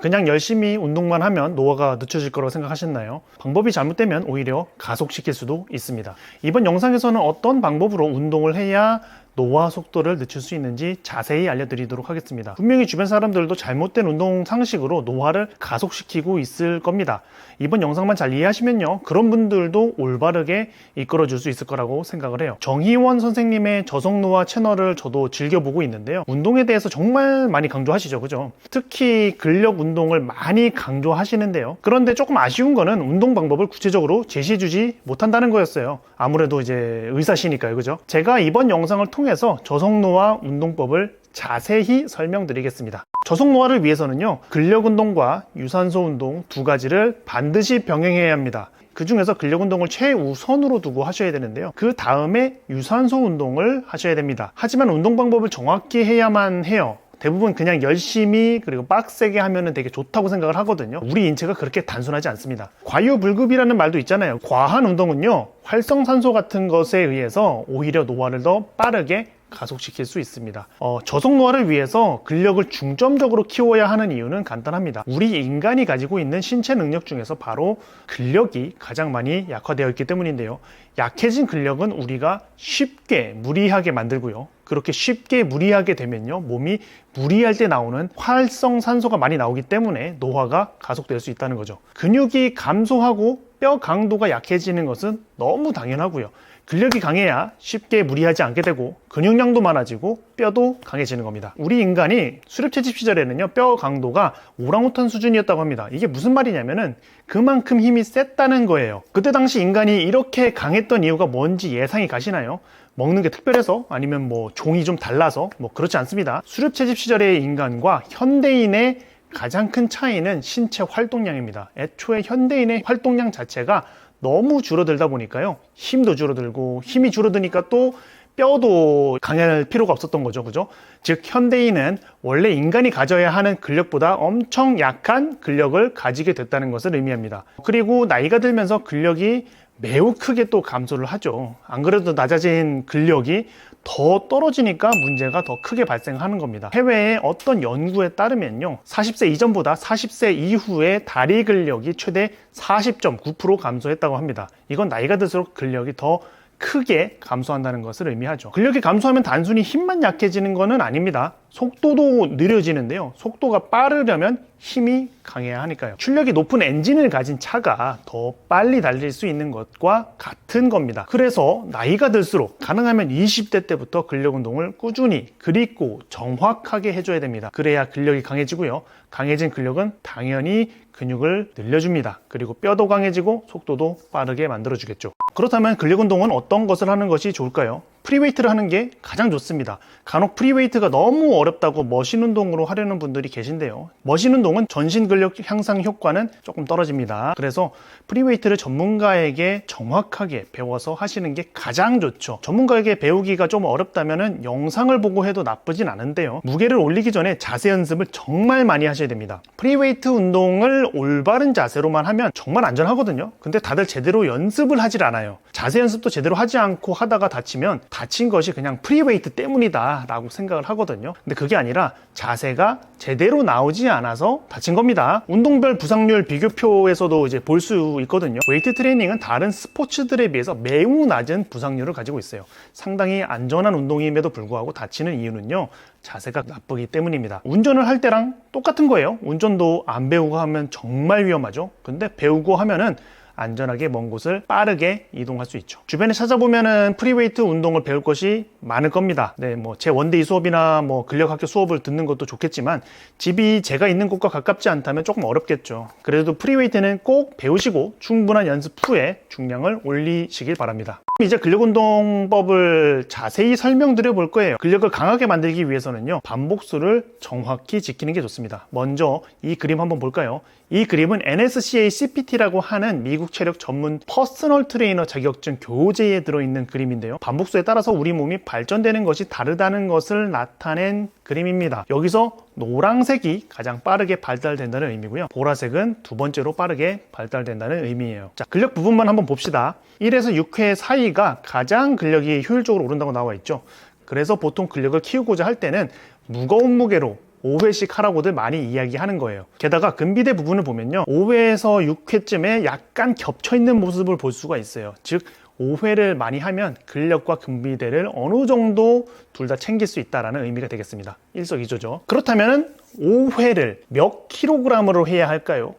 그냥 열심히 운동만 하면 노화가 늦춰질 거라고 생각하셨나요? 방법이 잘못되면 오히려 가속시킬 수도 있습니다. 이번 영상에서는 어떤 방법으로 운동을 해야 노화 속도를 늦출 수 있는지 자세히 알려드리도록 하겠습니다. 분명히 주변 사람들도 잘못된 운동 상식으로 노화를 가속시키고 있을 겁니다. 이번 영상만 잘 이해하시면요, 그런 분들도 올바르게 이끌어줄 수 있을 거라고 생각을 해요. 정희원 선생님의 저속노화 채널을 저도 즐겨보고 있는데요, 운동에 대해서 정말 많이 강조하시죠, 그죠? 특히 근력 운동을 많이 강조하시는데요, 그런데 조금 아쉬운 거는 운동 방법을 구체적으로 제시해주지 못한다는 거였어요. 아무래도 이제 의사시니까요, 그죠? 제가 이번 영상을 통해서 저속노화 운동법을 자세히 설명드리겠습니다. 저속노화를 위해서는요, 근력 운동과 유산소 운동 두 가지를 반드시 병행해야 합니다. 그 중에서 근력 운동을 최우선으로 두고 하셔야 되는데요, 그 다음에 유산소 운동을 하셔야 됩니다. 하지만 운동 방법을 정확히 해야만 해요. 대부분 그냥 열심히 그리고 빡세게 하면 되게 좋다고 생각을 하거든요. 우리 인체가 그렇게 단순하지 않습니다. 과유불급이라는 말도 있잖아요. 과한 운동은요, 활성산소 같은 것에 의해서 오히려 노화를 더 빠르게 가속시킬 수 있습니다. 저속노화를 위해서 근력을 중점적으로 키워야 하는 이유는 간단합니다. 우리 인간이 가지고 있는 신체 능력 중에서 바로 근력이 가장 많이 약화되어 있기 때문인데요, 약해진 근력은 우리가 쉽게 무리하게 만들고요, 그렇게 쉽게 무리하게 되면요, 몸이 무리할 때 나오는 활성산소가 많이 나오기 때문에 노화가 가속될 수 있다는 거죠. 근육이 감소하고 뼈 강도가 약해지는 것은 너무 당연하고요, 근력이 강해야 쉽게 무리하지 않게 되고 근육량도 많아지고 뼈도 강해지는 겁니다. 우리 인간이 수렵채집 시절에는요, 뼈 강도가 오랑우탄 수준이었다고 합니다. 이게 무슨 말이냐면은 그만큼 힘이 셌다는 거예요. 그때 당시 인간이 이렇게 강했던 이유가 뭔지 예상이 가시나요? 먹는 게 특별해서? 아니면 뭐 종이 좀 달라서? 뭐 그렇지 않습니다. 수렵채집 시절의 인간과 현대인의 가장 큰 차이는 신체 활동량입니다. 애초에 현대인의 활동량 자체가 너무 줄어들다 보니까요, 힘도 줄어들고, 힘이 줄어드니까 또 뼈도 강할 필요가 없었던 거죠, 그죠? 즉 현대인은 원래 인간이 가져야 하는 근력보다 엄청 약한 근력을 가지게 됐다는 것을 의미합니다. 그리고 나이가 들면서 근력이 매우 크게 또 감소를 하죠. 안 그래도 낮아진 근력이 더 떨어지니까 문제가 더 크게 발생하는 겁니다. 해외의 어떤 연구에 따르면요, 40세 이전보다 40세 이후에 다리 근력이 최대 40.9% 감소했다고 합니다. 이건 나이가 들수록 근력이 더 크게 감소한다는 것을 의미하죠. 근력이 감소하면 단순히 힘만 약해지는 것은 아닙니다. 속도도 느려지는데요, 속도가 빠르려면 힘이 강해야 하니까요. 출력이 높은 엔진을 가진 차가 더 빨리 달릴 수 있는 것과 같은 겁니다. 그래서 나이가 들수록 가능하면 20대 때부터 근력 운동을 꾸준히 그리고 정확하게 해줘야 됩니다. 그래야 근력이 강해지고요, 강해진 근력은 당연히 근육을 늘려줍니다. 그리고 뼈도 강해지고 속도도 빠르게 만들어주겠죠. 그렇다면 근력 운동은 어떤 것을 하는 것이 좋을까요? 프리웨이트를 하는 게 가장 좋습니다. 간혹 프리웨이트가 너무 어렵다고 머신 운동으로 하려는 분들이 계신데요, 머신 운동은 전신 근력 향상 효과는 조금 떨어집니다. 그래서 프리웨이트를 전문가에게 정확하게 배워서 하시는 게 가장 좋죠. 전문가에게 배우기가 좀 어렵다면 영상을 보고 해도 나쁘진 않은데요, 무게를 올리기 전에 자세 연습을 정말 많이 하셔야 됩니다. 프리웨이트 운동을 올바른 자세로만 하면 정말 안전하거든요. 근데 다들 제대로 연습을 하질 않아요. 자세 연습도 제대로 하지 않고 하다가 다치면 다친 것이 그냥 프리웨이트 때문이다 라고 생각을 하거든요. 근데 그게 아니라 자세가 제대로 나오지 않아서 다친 겁니다. 운동별 부상률 비교표에서도 이제 볼 수 있거든요. 웨이트 트레이닝은 다른 스포츠들에 비해서 매우 낮은 부상률을 가지고 있어요. 상당히 안전한 운동임에도 불구하고 다치는 이유는요, 자세가 나쁘기 때문입니다. 운전을 할 때랑 똑같은 거예요. 운전도 안 배우고 하면 정말 위험하죠. 근데 배우고 하면은 안전하게 먼 곳을 빠르게 이동할 수 있죠. 주변에 찾아보면은 프리웨이트 운동을 배울 것이 많을 겁니다. 네, 뭐 제 원데이 수업이나 뭐 근력학교 수업을 듣는 것도 좋겠지만 집이 제가 있는 곳과 가깝지 않다면 조금 어렵겠죠. 그래도 프리웨이트는 꼭 배우시고 충분한 연습 후에 중량을 올리시길 바랍니다. 이제 근력운동법을 자세히 설명드려 볼 거예요. 근력을 강하게 만들기 위해서는요, 반복수를 정확히 지키는 게 좋습니다. 먼저 이 그림 한번 볼까요? 이 그림은 NSCA CPT라고 하는 미국 체력 전문 퍼스널 트레이너 자격증 교재에 들어있는 그림인데요, 반복수에 따라서 우리 몸이 발전되는 것이 다르다는 것을 나타낸 그림입니다. 여기서 노란색이 가장 빠르게 발달된다는 의미고요, 보라색은 두 번째로 빠르게 발달된다는 의미예요. 자, 근력 부분만 한번 봅시다. 1에서 6회 사이가 가장 근력이 효율적으로 오른다고 나와 있죠. 그래서 보통 근력을 키우고자 할 때는 무거운 무게로 5회씩 하라고들 많이 이야기하는 거예요. 게다가 근비대 부분을 보면요, 5회에서 6회쯤에 약간 겹쳐있는 모습을 볼 수가 있어요. 즉 5회를 많이 하면 근력과 근비대를 어느 정도 둘 다 챙길 수 있다는 의미가 되겠습니다. 일석이조죠. 그렇다면 5회를 몇 킬로그램으로 해야 할까요?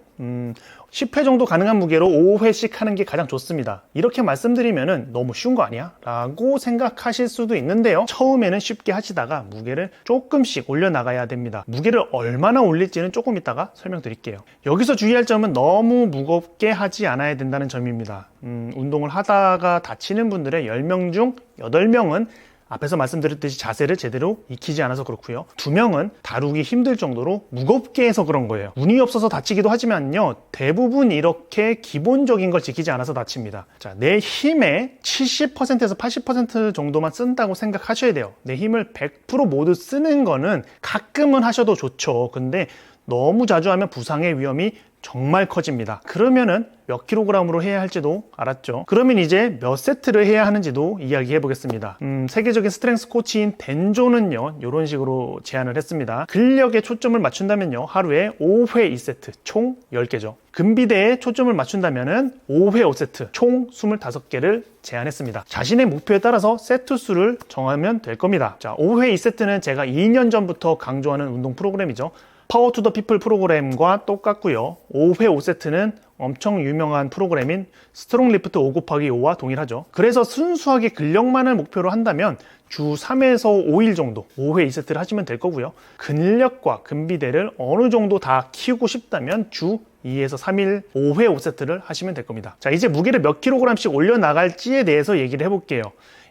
10회 정도 가능한 무게로 5회씩 하는 게 가장 좋습니다. 이렇게 말씀드리면 너무 쉬운 거 아니야? 라고 생각하실 수도 있는데요, 처음에는 쉽게 하시다가 무게를 조금씩 올려나가야 됩니다. 무게를 얼마나 올릴지는 조금 이따가 설명드릴게요. 여기서 주의할 점은 너무 무겁게 하지 않아야 된다는 점입니다. 운동을 하다가 다치는 분들의 10명 중 8명은 앞에서 말씀드렸듯이 자세를 제대로 익히지 않아서 그렇고요, 2명은 다루기 힘들 정도로 무겁게 해서 그런 거예요. 운이 없어서 다치기도 하지만요, 대부분 이렇게 기본적인 걸 지키지 않아서 다칩니다. 자, 내 힘의 70%에서 80% 정도만 쓴다고 생각하셔야 돼요. 내 힘을 100% 모두 쓰는 거는 가끔은 하셔도 좋죠. 근데 너무 자주 하면 부상의 위험이 정말 커집니다. 그러면은 몇 킬로그램으로 해야 할지도 알았죠. 그러면 이제 몇 세트를 해야 하는지도 이야기해 보겠습니다. 세계적인 스트렝스 코치인 덴조는요, 이런 식으로 제안을 했습니다. 근력에 초점을 맞춘다면요, 하루에 5회 2세트 총 10개죠. 근비대에 초점을 맞춘다면은 5회 5세트 총 25개를 제안했습니다. 자신의 목표에 따라서 세트 수를 정하면 될 겁니다. 자, 5회 2세트는 제가 2년 전부터 강조하는 운동 프로그램이죠. 파워 투 더 피플 프로그램과 똑같고요. 5회 5세트는 엄청 유명한 프로그램인 스트롱 리프트 5 곱하기 5와 동일하죠. 그래서 순수하게 근력만을 목표로 한다면 주 3에서 5일 정도 5회 2세트를 하시면 될 거고요. 근력과 근비대를 어느 정도 다 키우고 싶다면 주 2에서 3일 5회 5세트를 하시면 될 겁니다. 자, 이제 무게를 몇 킬로그램씩 올려나갈지에 대해서 얘기를 해볼게요.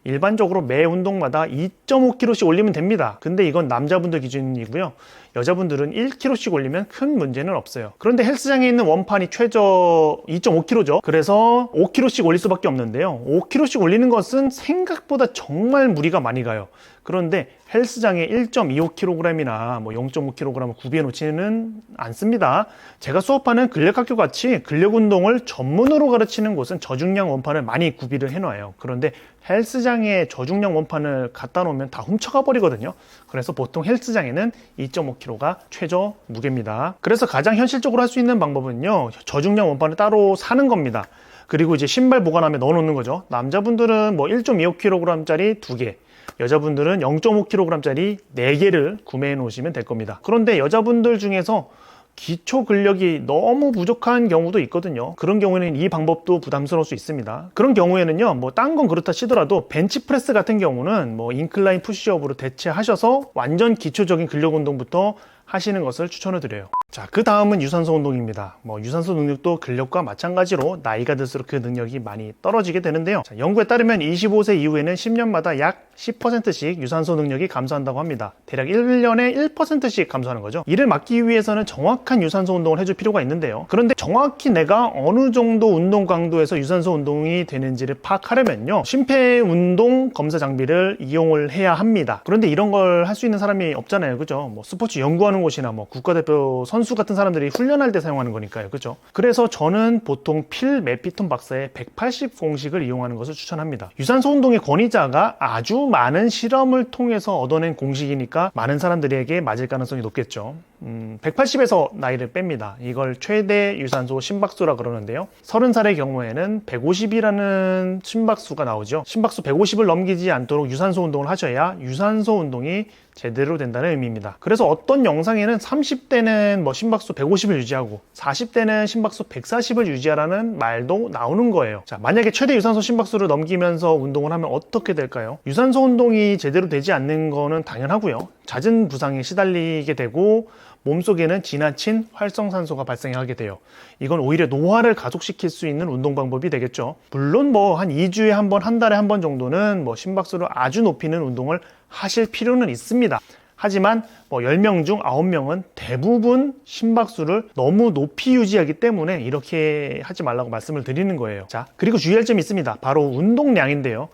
일반적으로 매 운동마다 2.5kg씩 올리면 됩니다. 근데 이건 남자분들 기준이고요. 여자분들은 1kg씩 올리면 큰 문제는 없어요. 그런데 헬스장에 있는 원판이 최저 2.5kg죠. 그래서 5kg씩 올릴 수밖에 없는데요. 5kg씩 올리는 것은 생각보다 정말 무리가 많이 가요. 그런데 헬스장에 1.25kg이나 뭐 0.5kg을 구비해 놓지는 않습니다. 제가 수업하는 근력학교 같이 근력 운동을 전문으로 가르치는 곳은 저중량 원판을 많이 구비를 해 놔요. 그런데 헬스장에 저중량 원판을 갖다 놓으면 다 훔쳐가 버리거든요. 그래서 보통 헬스장에는 2.5kg가 최저 무게입니다. 그래서 가장 현실적으로 할 수 있는 방법은요, 저중량 원판을 따로 사는 겁니다. 그리고 이제 신발 보관함에 넣어 놓는 거죠. 남자분들은 뭐 1.25kg짜리 2개, 여자분들은 0.5kg짜리 4개를 구매해 놓으시면 될 겁니다. 그런데 여자분들 중에서 기초 근력이 너무 부족한 경우도 있거든요. 그런 경우에는 이 방법도 부담스러울 수 있습니다. 그런 경우에는요, 뭐 딴 건 그렇다 치더라도 벤치프레스 같은 경우는 뭐 인클라인 푸시업으로 대체하셔서 완전 기초적인 근력 운동부터 하시는 것을 추천을 드려요. 자, 그 다음은 유산소 운동입니다. 유산소 능력도 근력과 마찬가지로 나이가 들수록 그 능력이 많이 떨어지게 되는데요. 자, 연구에 따르면 25세 이후에는 10년마다 약 10%씩 유산소 능력이 감소한다고 합니다. 대략 1년에 1%씩 감소하는 거죠. 이를 막기 위해서는 정확한 유산소 운동을 해줄 필요가 있는데요. 그런데 정확히 내가 어느 정도 운동 강도에서 유산소 운동이 되는지를 파악하려면요, 심폐운동 검사 장비를 이용을 해야 합니다. 그런데 이런 걸 할 수 있는 사람이 없잖아요. 그죠? 스포츠 연구하는 곳이나 국가대표 선수 같은 사람들이 훈련할 때 사용하는 거니까요. 그죠? 그래서 저는 보통 필 메피톤 박사의 180 공식을 이용하는 것을 추천합니다. 유산소 운동의 권위자가 아주 많은 실험을 통해서 얻어낸 공식이니까 많은 사람들에게 맞을 가능성이 높겠죠. 180에서 나이를 뺍니다. 이걸 최대 유산소 심박수라 그러는데요. 30살의 경우에는 150이라는 심박수가 나오죠. 심박수 150을 넘기지 않도록 유산소 운동을 하셔야 유산소 운동이 제대로 된다는 의미입니다. 그래서 어떤 영상에는 30대는 심박수 150을 유지하고 40대는 심박수 140을 유지하라는 말도 나오는 거예요. 자, 만약에 최대 유산소 심박수를 넘기면서 운동을 하면 어떻게 될까요? 유산소 운동이 제대로 되지 않는 거는 당연하고요. 잦은 부상에 시달리게 되고 몸속에는 지나친 활성산소가 발생하게 돼요. 이건 오히려 노화를 가속시킬 수 있는 운동 방법이 되겠죠. 물론 한 2주에 한 번, 한 달에 한 번 정도는 심박수를 아주 높이는 운동을 하실 필요는 있습니다. 하지만 10명 중 9명은 대부분 심박수를 너무 높이 유지하기 때문에 이렇게 하지 말라고 말씀을 드리는 거예요. 자, 그리고 주의할 점이 있습니다. 바로 운동량인데요.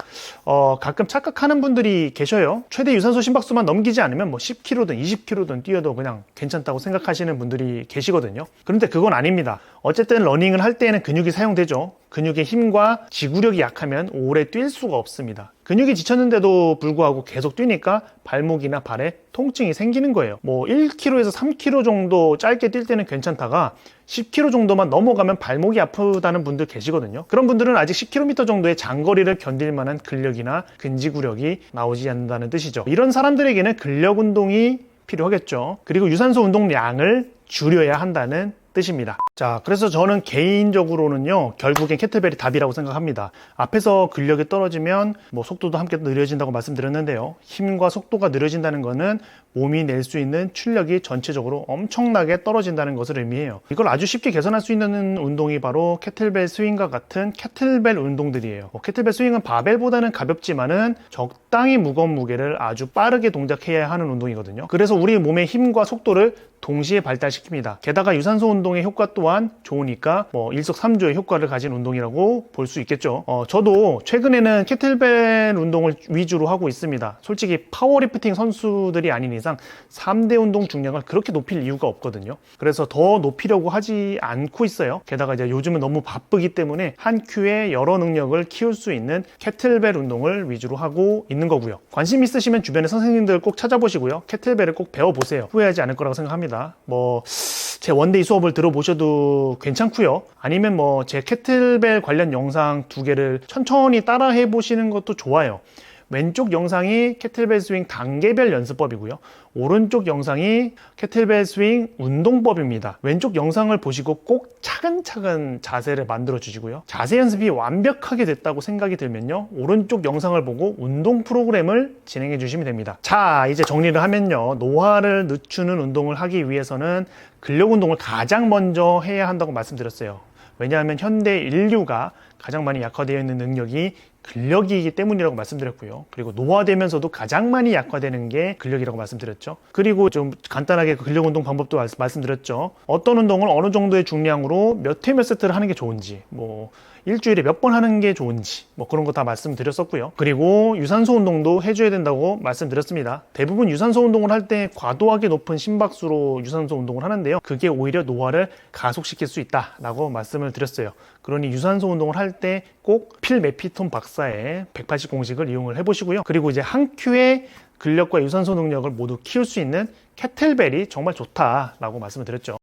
가끔 착각하는 분들이 계셔요. 최대 유산소 심박수만 넘기지 않으면 10km든 20km든 뛰어도 그냥 괜찮다고 생각하시는 분들이 계시거든요. 그런데 그건 아닙니다. 어쨌든 러닝을 할 때에는 근육이 사용되죠. 근육의 힘과 지구력이 약하면 오래 뛸 수가 없습니다. 근육이 지쳤는데도 불구하고 계속 뛰니까 발목이나 발에 통증이 생기는 뛰는 거예요. 뭐 1km에서 3km 정도 짧게 뛸 때는 괜찮다가 10km 정도만 넘어가면 발목이 아프다는 분들 계시거든요. 그런 분들은 아직 10km 정도의 장거리를 견딜 만한 근력이나 근지구력이 나오지 않는다는 뜻이죠. 이런 사람들에게는 근력 운동이 필요하겠죠. 그리고 유산소 운동량을 줄여야 한다는 뜻입니다. 자, 그래서 저는 개인적으로는요, 결국엔 캐틀벨이 답이라고 생각합니다. 앞에서 근력이 떨어지면 뭐 속도도 함께 느려진다고 말씀드렸는데요. 힘과 속도가 느려진다는 것은 몸이 낼 수 있는 출력이 전체적으로 엄청나게 떨어진다는 것을 의미해요. 이걸 아주 쉽게 개선할 수 있는 운동이 바로 캐틀벨 스윙과 같은 캐틀벨 운동들이에요. 캐틀벨 스윙은 바벨보다는 가볍지만은 적당히 무거운 무게를 아주 빠르게 동작해야 하는 운동이거든요. 그래서 우리 몸의 힘과 속도를 동시에 발달시킵니다. 게다가 유산소 운동의 효과 또한 좋으니까 일석삼조의 효과를 가진 운동이라고 볼 수 있겠죠. 저도 최근에는 캐틀벨 운동을 위주로 하고 있습니다. 솔직히 파워리프팅 선수들이 아닌 이상 3대 운동 중량을 그렇게 높일 이유가 없거든요. 그래서 더 높이려고 하지 않고 있어요. 게다가 이제 요즘은 너무 바쁘기 때문에 한 큐에 여러 능력을 키울 수 있는 캐틀벨 운동을 위주로 하고 있는 거고요. 관심 있으시면 주변의 선생님들 꼭 찾아보시고요. 캐틀벨을 꼭 배워보세요. 후회하지 않을 거라고 생각합니다. 제 원데이 수업을 들어보셔도 괜찮고요. 아니면 제 캐틀벨 관련 영상 2개를 천천히 따라 해보시는 것도 좋아요. 왼쪽 영상이 캐틀벨 스윙 단계별 연습법이고요. 오른쪽 영상이 캐틀벨 스윙 운동법입니다. 왼쪽 영상을 보시고 꼭 차근차근 자세를 만들어 주시고요. 자세 연습이 완벽하게 됐다고 생각이 들면요, 오른쪽 영상을 보고 운동 프로그램을 진행해 주시면 됩니다. 자, 이제 정리를 하면요, 노화를 늦추는 운동을 하기 위해서는 근력 운동을 가장 먼저 해야 한다고 말씀드렸어요. 왜냐하면 현대 인류가 가장 많이 약화되어 있는 능력이 근력이기 때문이라고 말씀드렸고요. 그리고 노화되면서도 가장 많이 약화되는 게 근력이라고 말씀드렸죠. 그리고 좀 간단하게 근력 운동 방법도 말씀드렸죠. 어떤 운동을 어느 정도의 중량으로 몇 회 몇 세트를 하는 게 좋은지, 일주일에 몇 번 하는 게 좋은지, 그런 거 다 말씀드렸었고요. 그리고 유산소 운동도 해줘야 된다고 말씀드렸습니다. 대부분 유산소 운동을 할 때 과도하게 높은 심박수로 유산소 운동을 하는데요, 그게 오히려 노화를 가속시킬 수 있다라고 말씀을 드렸어요. 그러니 유산소 운동을 할 때 꼭 필 메피톤 박사의 180 공식을 이용을 해보시고요. 그리고 이제 한 큐에 근력과 유산소 능력을 모두 키울 수 있는 캐틀벨이 정말 좋다라고 말씀을 드렸죠.